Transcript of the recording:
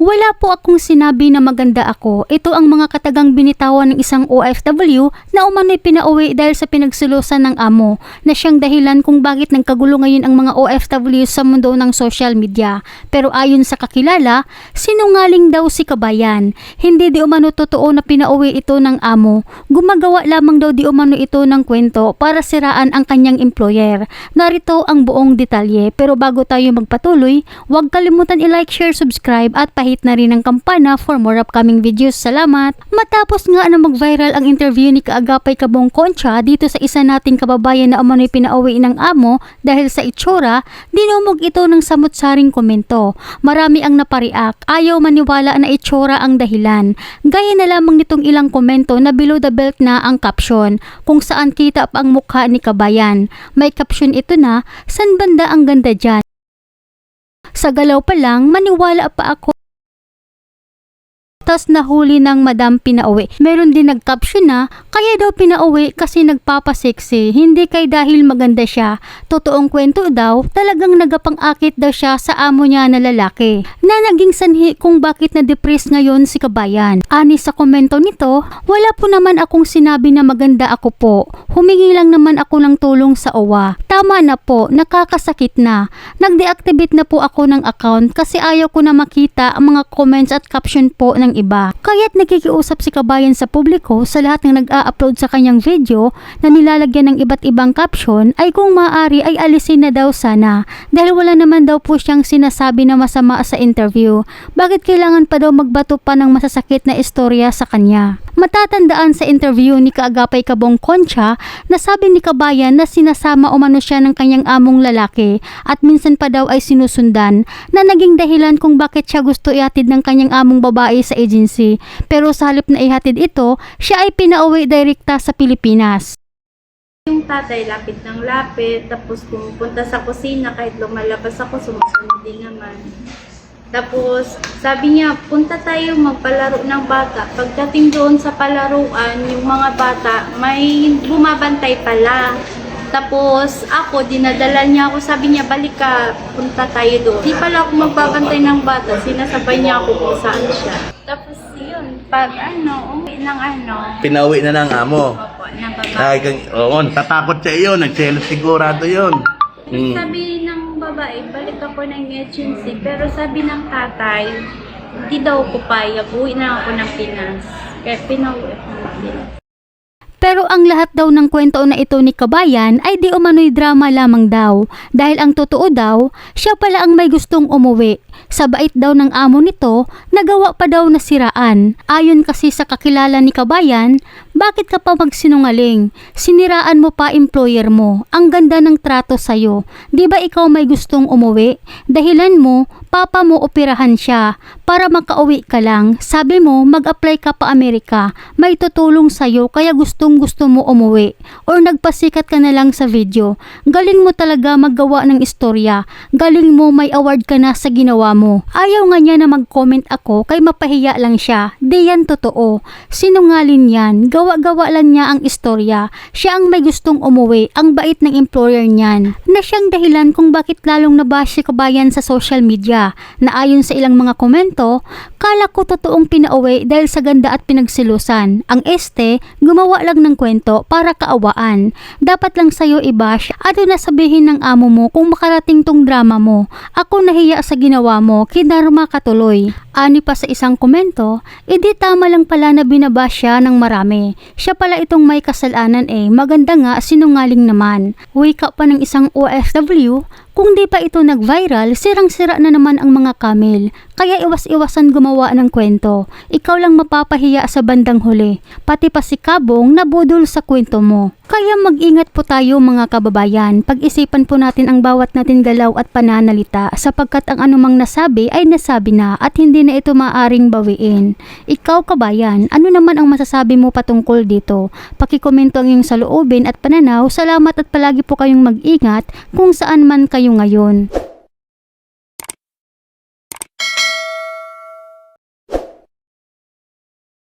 Wala po akong sinabi na maganda ako. Ito ang mga katagang binitawan ng isang OFW na umano'y pinauwi dahil sa pinagsilusan ng amo na siyang dahilan kung bakit nagkagulo ngayon ang mga OFW sa mundo ng social media. Pero ayon sa kakilala, sinungaling daw si Kabayan. Hindi di umano totoo na pinauwi ito ng amo. Gumagawa lamang daw di umano ito ng kwento para siraan ang kanyang employer. Narito ang buong detalye. Pero bago tayo magpatuloy, huwag kalimutan i-like, share, subscribe at pahit na rin ang kampana for more upcoming videos. Salamat! Matapos nga na mag-viral ang interview ni Kaagapay Kabong Concha dito sa isa nating kababayan na umano'y pinauwi ng amo dahil sa itsura, dinumog ito ng samut-saring komento. Marami ang napareact, ayaw maniwala na itsura ang dahilan. Gaya na lamang nitong ilang komento na below the belt na ang caption, kung saan kita pa ang mukha ni Kabayan. May caption ito na, "San banda ang ganda dyan?" Sa galaw pa lang, maniwala pa ako. Tas nahuli ng madam pinauwi. Meron din nag-caption na, kaya daw pinauwi kasi nagpapaseksi, hindi kay dahil maganda siya. Totoong kwento daw, talagang nagapang-akit daw siya sa amo niya na lalaki. Na naging sanhi kung bakit na-depress ngayon si Kabayan. Ani sa komento nito, wala po naman akong sinabi na maganda ako po. Humingi lang naman ako ng tulong sa OWA. Tama na po, nakakasakit na. Nag-deactivate na po ako ng account kasi ayaw ko na makita ang mga comments at caption po ng iba. Kaya't nakikiusap si Kabayan sa publiko sa lahat ng nag-a-upload sa kanyang video na nilalagyan ng iba't ibang caption ay kung maaari ay alisin na daw sana dahil wala naman daw po siyang sinasabi na masama sa interview. Bakit kailangan pa daw magbato pa ng masasakit na istorya sa kanya? Matatandaan sa interview ni Kaagapay Kabong Concha na sabi ni Kabayan na sinasama umano siya ng kanyang among lalaki at minsan pa daw ay sinusundan na naging dahilan kung bakit siya gusto ihatid ng kanyang among babae sa agency. Pero sa halip na ihatid ito, siya ay pinauwi direkta sa Pilipinas. Yung tatay lapit ng lapit, tapos pumupunta sa kusina kahit lumalabas ako, sumusunod din naman. Tapos sabi niya, punta tayo magpalaro ng bata. Pagdating doon sa palaruan, yung mga bata, may bumabantay pala. Tapos ako, dinadala niya ako, sabi niya, balik ka, punta tayo doon. Di pala ako magbabantay ng bata, sinasabay niya ako kung saan siya. Tapos yun, pag uwi ng Pinauwi na ng amo. opo, ng babae. Oo, tatakot siya yun. Nagselos sigurado yun. Sabi ng babae, balik ako ng agency. Pero sabi ng tatay, hindi daw ko payag, uwi na ako ng Pinas. Kaya pinauwi ako ng Pinas. Pero ang lahat daw ng kwento na ito ni Kabayan ay di umano'y drama lamang daw. Dahil ang totoo daw, siya pala ang may gustong umuwi. Sa bait daw ng amo nito, nagawa pa daw na siraan. Ayon kasi sa kakilala ni Kabayan, bakit ka pa magsinungaling? Siniraan mo pa employer mo. Ang ganda ng trato sa'yo. Di ba ikaw may gustong umuwi? Dahilan mo, papa mo operahan siya. Para makauwi ka lang. Sabi mo, mag-apply ka pa Amerika. May tutulong sa'yo kaya gusto mo umuwi. Or nagpasikat ka na lang sa video. Galing mo talaga maggawa ng istorya. Galing mo may award ka na sa ginawa mo. Ayaw nga niya na mag-comment ako kay mapahiya lang siya. Di yan totoo. Sinungalin yan. Gawa-gawa lang niya ang istorya. Siya ang may gustong umuwi. Ang bait ng employer niyan. Na siyang dahilan kung bakit lalong nabash si Kabayan sa social media. Na ayon sa ilang mga komento, kala ko totoong pinauwi dahil sa ganda at pinagsilusan. Ang gumawa lang ng kwento para kaawaan. Dapat lang sa'yo i-bash at nasabihin ng amo mo kung makarating tong drama mo. Ako nahiya sa ginawa mo, kinarma ka tuloy. Ani pa sa isang komento, edi tama lang pala na binabash siya ng marami. Siya pala itong may kasalanan maganda nga sinungaling naman. Wake up pa ng isang OFW, kung di pa ito nag-viral, sirang-sira na naman ang mga kamil. Kaya iwas-iwasan gumawa ng kwento. Ikaw lang mapapahiya sa bandang huli. Pati pa si Kabong nabudol sa kwento mo. Kaya mag-ingat po tayo mga kababayan. Pag-isipan po natin ang bawat natin galaw at pananalita sapagkat ang anumang nasabi ay nasabi na at hindi na ito maaring bawiin. Ikaw kabayan, ano naman ang masasabi mo patungkol dito? Pakikomento ang iyong saloobin at pananaw. Salamat at palagi po kayong mag-ingat kung saan man kayo ngayon.